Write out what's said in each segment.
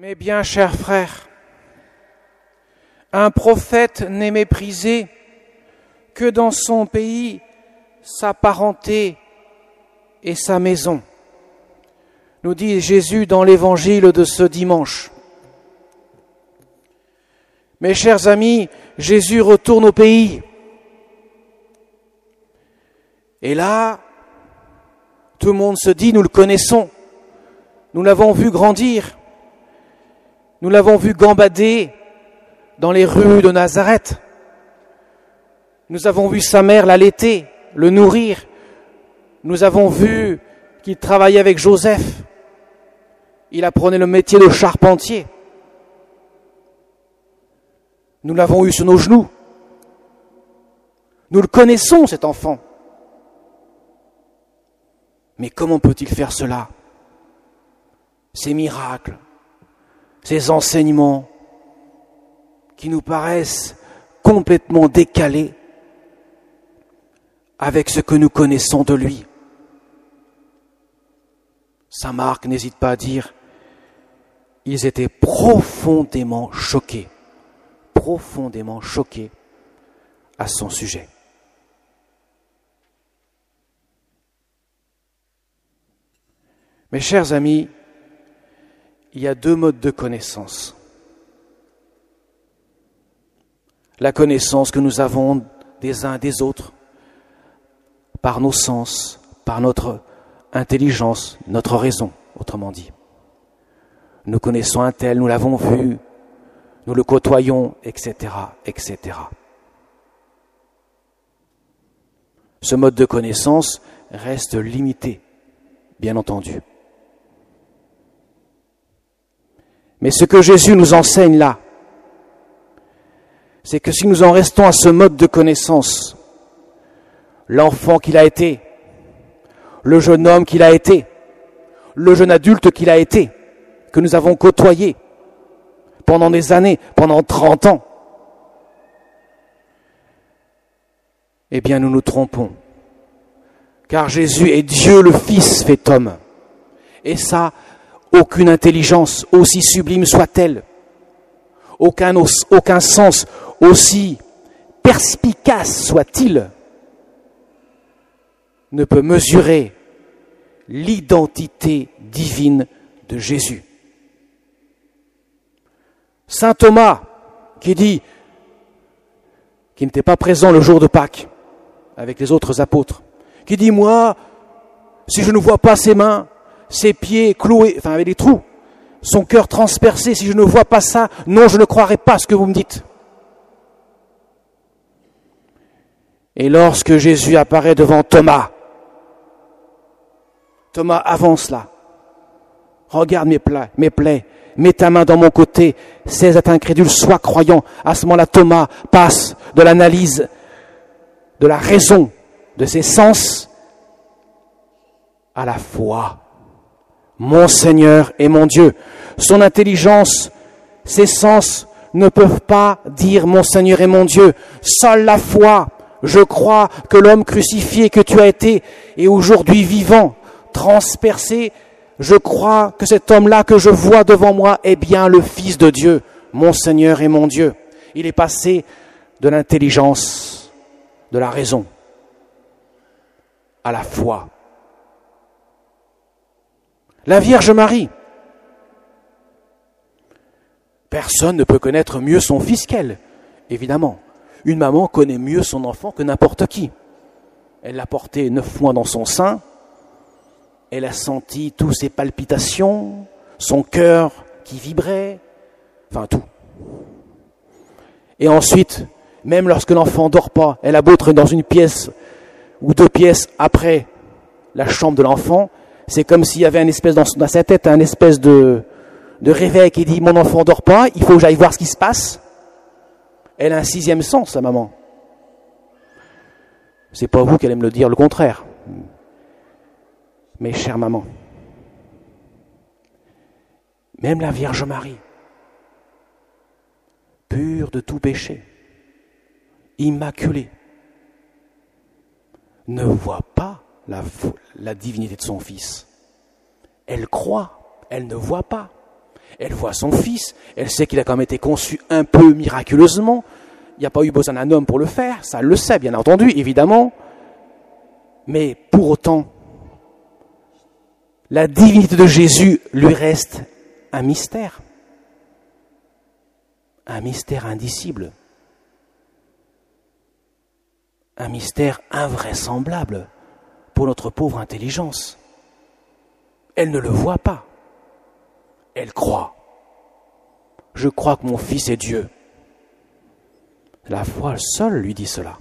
Mes bien chers frères, un prophète n'est méprisé que dans son pays, sa parenté et sa maison, nous dit Jésus dans l'évangile de ce dimanche. Mes chers amis, Jésus retourne au pays. Et là, tout le monde se dit, nous le connaissons, nous l'avons vu grandir, nous l'avons vu gambader dans les rues de Nazareth. Nous avons vu sa mère l'allaiter, le nourrir. Nous avons vu qu'il travaillait avec Joseph. Il apprenait le métier de charpentier. Nous l'avons eu sur nos genoux. Nous le connaissons, cet enfant. Mais comment peut-il faire cela? Ces miracles, ces enseignements qui nous paraissent complètement décalés avec ce que nous connaissons de lui. Saint Marc n'hésite pas à dire, ils étaient profondément choqués à son sujet. Mes chers amis, il y a deux modes de connaissance. La connaissance que nous avons des uns des autres, par nos sens, par notre intelligence, notre raison, autrement dit. Nous connaissons un tel, nous l'avons vu, nous le côtoyons, etc., etc. Ce mode de connaissance reste limité, bien entendu. Mais ce que Jésus nous enseigne là, c'est que si nous en restons à ce mode de connaissance, l'enfant qu'il a été, le jeune homme qu'il a été, le jeune adulte qu'il a été, que nous avons côtoyé pendant des années, pendant 30 ans, eh bien nous nous trompons. Car Jésus est Dieu le Fils fait homme. Et ça, aucune intelligence, aussi sublime soit-elle, aucun sens, aussi perspicace soit-il, ne peut mesurer l'identité divine de Jésus. Saint Thomas, qui n'était pas présent le jour de Pâques avec les autres apôtres, qui dit, moi, si je ne vois pas ses mains, ses pieds cloués, enfin avec des trous, son cœur transpercé, si je ne vois pas ça, non, je ne croirai pas ce que vous me dites. Et lorsque Jésus apparaît devant Thomas, Thomas avance là, regarde mes plaies, mets ta main dans mon côté, cesse d'être incrédule, sois croyant. À ce moment-là, Thomas passe de l'analyse, de la raison, de ses sens, à la foi. Mon Seigneur et mon Dieu. Son intelligence, ses sens ne peuvent pas dire mon Seigneur et mon Dieu. Seule la foi. Je crois que l'homme crucifié que tu as été est aujourd'hui vivant, transpercé. Je crois que cet homme-là que je vois devant moi est bien le Fils de Dieu, mon Seigneur et mon Dieu. Il est passé de l'intelligence, de la raison, à la foi. La Vierge Marie. Personne ne peut connaître mieux son fils qu'elle, évidemment. Une maman connaît mieux son enfant que n'importe qui. Elle l'a porté 9 mois dans son sein. Elle a senti toutes ses palpitations, son cœur qui vibrait, enfin tout. Et ensuite, même lorsque l'enfant ne dort pas, elle a beau être dans une pièce ou 2 pièces après la chambre de l'enfant, c'est comme s'il y avait une espèce dans sa tête, un espèce de réveil qui dit « Mon enfant ne dort pas, il faut que j'aille voir ce qui se passe ». Elle a un 6e sens, sa maman. C'est pas vous qui allez me le dire, le contraire. Mais chère maman, même la Vierge Marie, pure de tout péché, immaculée, ne voit pas la divinité de son Fils. Elle croit, elle ne voit pas. Elle voit son fils, elle sait qu'il a quand même été conçu un peu miraculeusement. Il n'y a pas eu besoin d'un homme pour le faire, ça elle le sait bien entendu, évidemment. Mais pour autant, la divinité de Jésus lui reste un mystère indicible, un mystère invraisemblable pour notre pauvre intelligence. Elle ne le voit pas, elle croit. Je crois que mon fils est Dieu. La foi seule lui dit cela,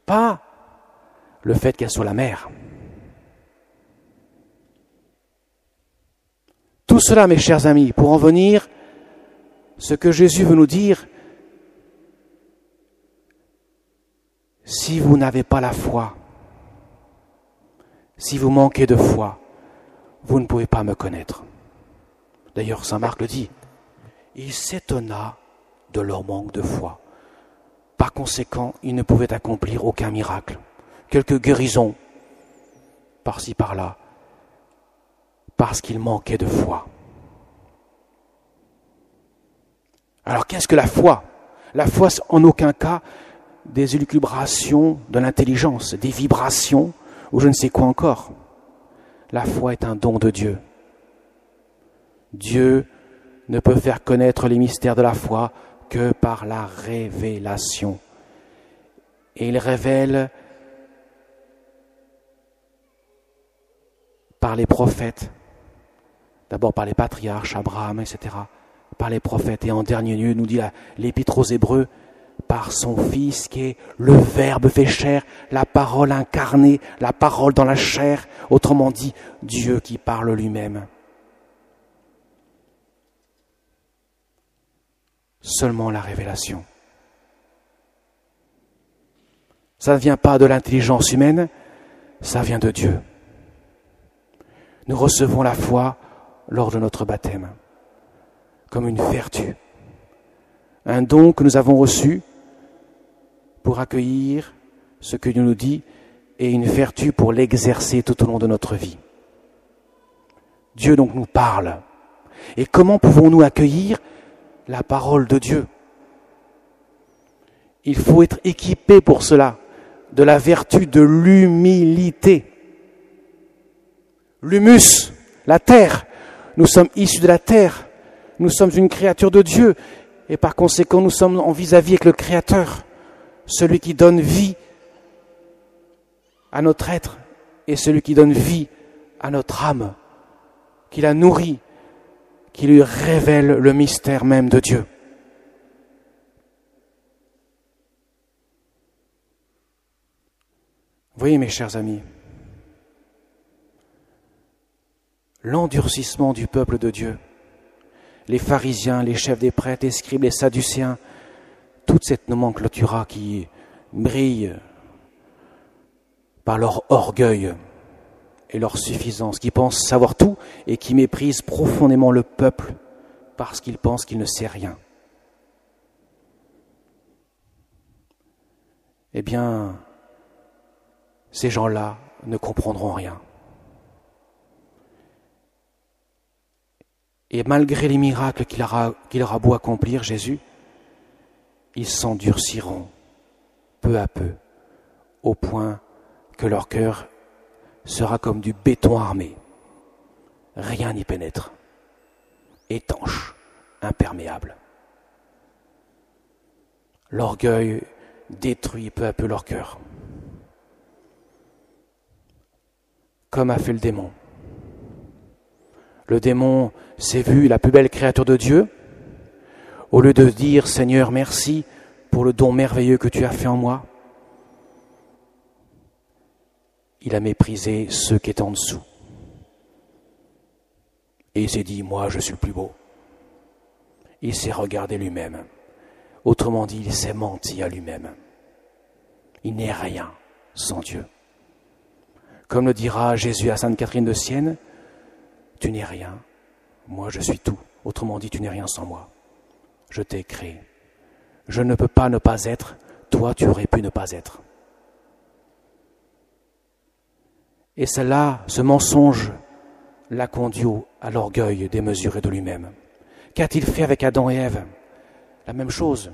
pas le fait qu'elle soit la mère. Tout cela, mes chers amis, pour en venir, ce que Jésus veut nous dire, si vous n'avez pas la foi, si vous manquez de foi, vous ne pouvez pas me connaître. D'ailleurs, saint Marc le dit, il s'étonna de leur manque de foi. Par conséquent, ils ne pouvaient accomplir aucun miracle. Quelques guérisons, par-ci par-là, parce qu'ils manquaient de foi. Alors qu'est-ce que la foi? La foi, c'est en aucun cas des élucubrations de l'intelligence, des vibrations, ou je ne sais quoi encore. La foi est un don de Dieu. Dieu ne peut faire connaître les mystères de la foi que par la révélation. Et il révèle par les prophètes, d'abord par les patriarches, Abraham, etc., par les prophètes, et en dernier lieu, nous dit l'Épître aux Hébreux, par son Fils qui est le Verbe fait chair, la parole incarnée, la parole dans la chair, autrement dit, Dieu qui parle lui-même. Seulement la révélation. Ça ne vient pas de l'intelligence humaine, ça vient de Dieu. Nous recevons la foi lors de notre baptême, comme une vertu, un don que nous avons reçu pour accueillir ce que Dieu nous dit et une vertu pour l'exercer tout au long de notre vie. Dieu donc nous parle. Et comment pouvons-nous accueillir la parole de Dieu? Il faut être équipé pour cela de la vertu de l'humilité. L'humus, la terre, nous sommes issus de la terre, nous sommes une créature de Dieu et par conséquent nous sommes en vis-à-vis avec le Créateur, celui qui donne vie à notre être et celui qui donne vie à notre âme, qui la nourrit, qui lui révèle le mystère même de Dieu. Vous voyez, mes chers amis, l'endurcissement du peuple de Dieu, les pharisiens, les chefs des prêtres, les scribes, les sadducéens, toute cette nomenclatura qui brille par leur orgueil et leur suffisance, qui pensent savoir tout et qui méprisent profondément le peuple parce qu'ils pensent qu'il ne sait rien. Eh bien, ces gens-là ne comprendront rien. Et malgré les miracles qu'il aura beau accomplir, Jésus, ils s'endurciront peu à peu, au point que leur cœur sera comme du béton armé. Rien n'y pénètre. Étanche, imperméable. L'orgueil détruit peu à peu leur cœur. Comme a fait le démon. Le démon s'est vu la plus belle créature de Dieu. Au lieu de dire « Seigneur, merci pour le don merveilleux que tu as fait en moi », il a méprisé ceux qui étaient en dessous. Et il s'est dit « Moi, je suis le plus beau ». Il s'est regardé lui-même. Autrement dit, il s'est menti à lui-même. Il n'est rien sans Dieu. Comme le dira Jésus à Sainte Catherine de Sienne, « Tu n'es rien, moi je suis tout ». Autrement dit, tu n'es rien sans moi. Je t'ai créé. Je ne peux pas ne pas être, toi tu aurais pu ne pas être. Et cela, ce mensonge l'a conduit à l'orgueil démesuré de lui-même. Qu'a-t-il fait avec Adam et Ève? La même chose.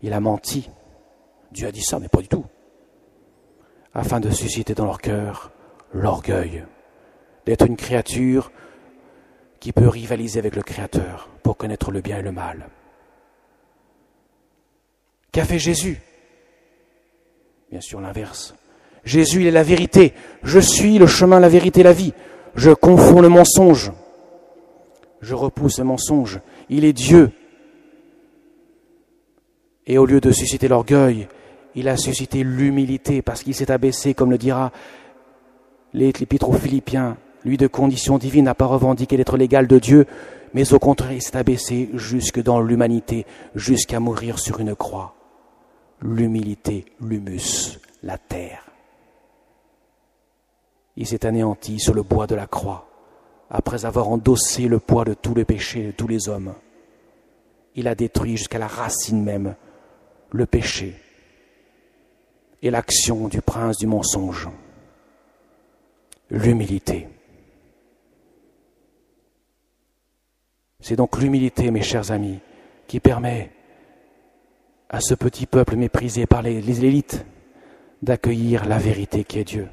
Il a menti. Dieu a dit ça, mais pas du tout. Afin de susciter dans leur cœur l'orgueil, d'être une créature qui peut rivaliser avec le Créateur pour connaître le bien et le mal. Qu'a fait Jésus? Bien sûr l'inverse. Jésus, il est la vérité. Je suis le chemin, la vérité, la vie. Je confonds le mensonge. Je repousse le mensonge. Il est Dieu. Et au lieu de susciter l'orgueil, il a suscité l'humilité parce qu'il s'est abaissé, comme le dira l'Épître aux Philippiens. Lui, de condition divine, n'a pas revendiqué d'être l'égal de Dieu, mais au contraire, il s'est abaissé jusque dans l'humanité, jusqu'à mourir sur une croix. L'humilité, l'humus, la terre. Il s'est anéanti sur le bois de la croix, après avoir endossé le poids de tous les péchés de tous les hommes. Il a détruit jusqu'à la racine même le péché et l'action du prince du mensonge. L'humilité. C'est donc l'humilité, mes chers amis, qui permet à ce petit peuple méprisé par les élites d'accueillir la vérité qui est Dieu.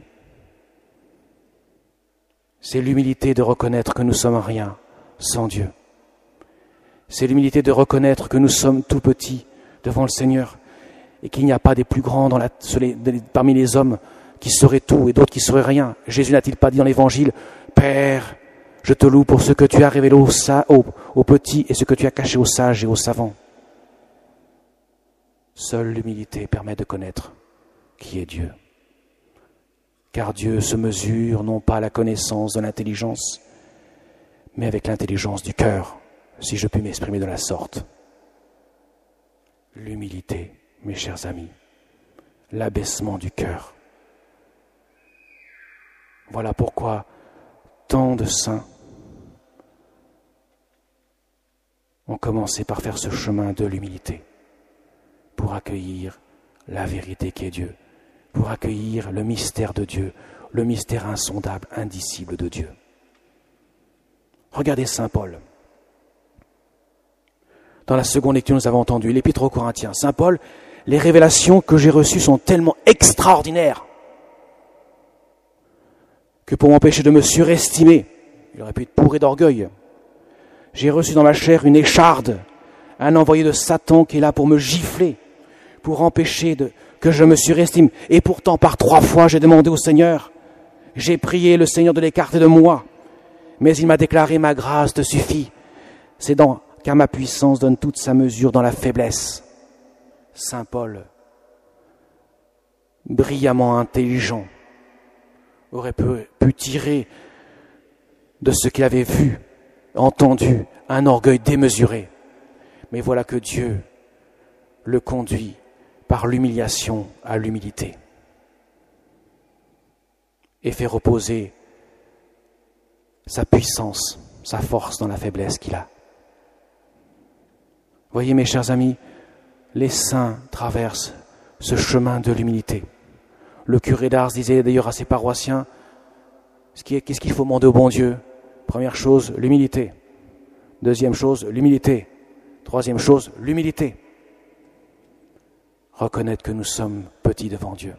C'est l'humilité de reconnaître que nous sommes rien sans Dieu. C'est l'humilité de reconnaître que nous sommes tout petits devant le Seigneur et qu'il n'y a pas des plus grands parmi les hommes qui seraient tout et d'autres qui seraient rien. Jésus n'a-t-il pas dit dans l'Évangile, « Père, je te loue pour ce que tu as révélé aux petits et ce que tu as caché aux sages et aux savants. » Seule l'humilité permet de connaître qui est Dieu. Car Dieu se mesure non pas à la connaissance de l'intelligence, mais avec l'intelligence du cœur, si je puis m'exprimer de la sorte. L'humilité, mes chers amis, l'abaissement du cœur. Voilà pourquoi tant de saints ont commencé par faire ce chemin de l'humilité, pour accueillir la vérité qui est Dieu, pour accueillir le mystère de Dieu, le mystère insondable, indicible de Dieu. Regardez Saint Paul. Dans la seconde lecture, nous avons entendu l'Épître aux Corinthiens. Saint Paul, les révélations que j'ai reçues sont tellement extraordinaires que pour m'empêcher de me surestimer, il aurait pu être bourré d'orgueil, j'ai reçu dans ma chair une écharde, un envoyé de Satan qui est là pour me gifler, pour empêcher que je me surestime. Et pourtant, par 3 fois, j'ai demandé au Seigneur, j'ai prié le Seigneur de l'écarter de moi, mais il m'a déclaré, ma grâce te suffit. C'est car ma puissance donne toute sa mesure dans la faiblesse. Saint Paul, brillamment intelligent, aurait pu tirer de ce qu'il avait vu, entendu, un orgueil démesuré. Mais voilà que Dieu le conduit par l'humiliation à l'humilité et fait reposer sa puissance, sa force dans la faiblesse qu'il a. Voyez mes chers amis, les saints traversent ce chemin de l'humilité. Le curé d'Ars disait d'ailleurs à ses paroissiens, qu'est-ce qu'il faut demander au bon Dieu? Première chose, l'humilité. Deuxième chose, l'humilité. Troisième chose, l'humilité. Reconnaître que nous sommes petits devant Dieu.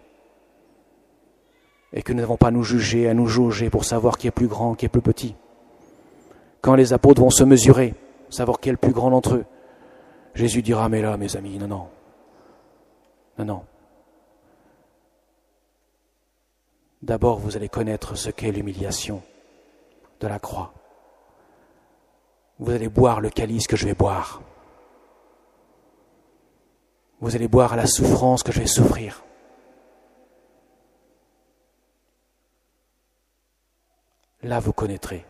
Et que nous n'avons pas à nous juger, à nous jauger pour savoir qui est plus grand, qui est plus petit. Quand les apôtres vont se mesurer, savoir qui est le plus grand d'entre eux, Jésus dira, mais là, mes amis, non. D'abord, vous allez connaître ce qu'est l'humiliation de la croix. Vous allez boire le calice que je vais boire. Vous allez boire la souffrance que je vais souffrir. Là, vous connaîtrez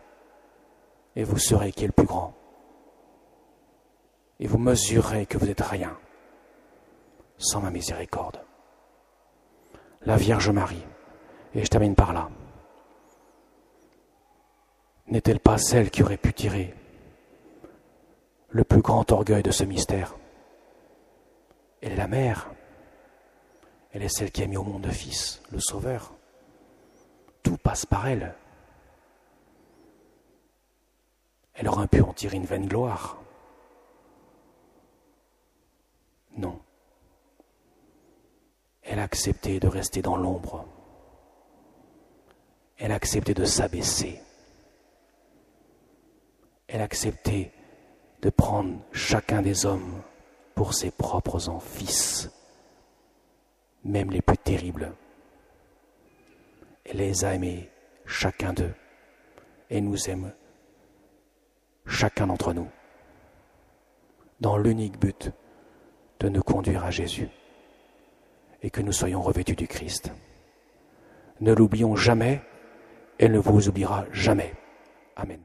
et vous saurez qui est le plus grand. Et vous mesurerez que vous n'êtes rien sans ma miséricorde. La Vierge Marie, et je termine par là, n'est-elle pas celle qui aurait pu tirer le plus grand orgueil de ce mystère? Elle est la mère. Elle est celle qui a mis au monde le Fils, le Sauveur. Tout passe par elle. Elle aurait pu en tirer une vaine gloire. Non. Elle a accepté de rester dans l'ombre. Elle a accepté de s'abaisser. Elle a accepté de prendre chacun des hommes pour ses propres fils, même les plus terribles. Elle les a aimés, chacun d'eux, et nous aime, chacun d'entre nous, dans l'unique but de nous conduire à Jésus et que nous soyons revêtus du Christ. Ne l'oublions jamais, elle ne vous oubliera jamais. Amen.